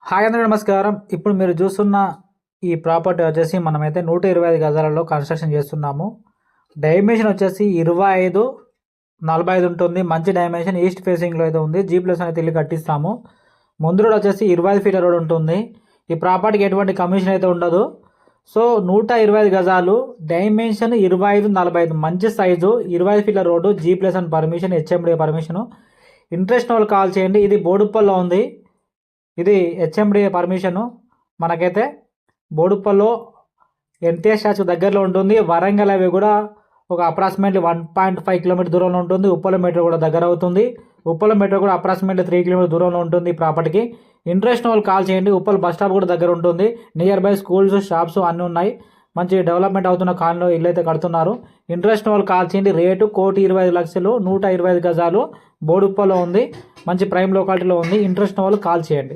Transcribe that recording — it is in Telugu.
హాయ్ అందరూ నమస్కారం. ఇప్పుడు మీరు చూస్తున్న ఈ ప్రాపర్టీ వచ్చేసి మనమైతే 125 గజాలలో కన్స్ట్రక్షన్ చేస్తున్నాము. డైమెన్షన్ వచ్చేసి 25-45 ఉంటుంది. మంచి డైమెన్షన్ ఈస్ట్ ఫేసింగ్లో అయితే ఉంది. G+ అనేది ఇల్లు కట్టిస్తాము. ముందు రోడ్ వచ్చేసి 25 ఫీట్ల రోడ్ ఉంటుంది. ఈ ప్రాపర్టీకి ఎటువంటి కమిషన్ అయితే ఉండదు. సో 125 గజాలు, డైమెన్షన్ 25-45, మంచి సైజు, 25 ఫీట్ల రోడ్డు, G+ అని పర్మిషన్, HMDA పర్మిషను. ఇంట్రెస్ట్ వాళ్ళు కాల్ చేయండి. ఇది బోడుప్పల్లో ఉంది. ఇది HMDA పర్మిషను. మనకైతే బోడుప్పల్లో ఎన్టీఆర్ స్టాచ్యూ దగ్గరలో ఉంటుంది. వరంగల్ అవి కూడా ఒక అప్రాక్సిమేట్లీ 1.5 కిలోమీటర్ దూరంలో ఉంటుంది. ఉప్పల మెట్రో కూడా దగ్గర అవుతుంది. ఉప్పల మెట్రో కూడా అప్రాక్సిమేట్లీ 3 కిలోమీటర్ దూరంలో ఉంటుంది ఈ ప్రాపర్టీకి. ఇంట్రెస్ట్ వాళ్ళు కాల్ చేయండి. ఉప్పల్ బస్ స్టాప్ కూడా దగ్గర ఉంటుంది. నియర్ బై స్కూల్స్, షాప్స్ అన్నీ ఉన్నాయి. మంచి డెవలప్మెంట్ అవుతున్న కాలంలో ఇల్లు అయితే కడుతున్నారు. ఇంట్రెస్ట్ వాళ్ళు కాల్ చేయండి. రేటు 1,25,00,000, 125 గజాలు, బోడుప్పలో ఉంది. మంచి ప్రైమ్ లొకాలిటీలో ఉంది. ఇంట్రెస్ట్ వాళ్ళు కాల్ చేయండి.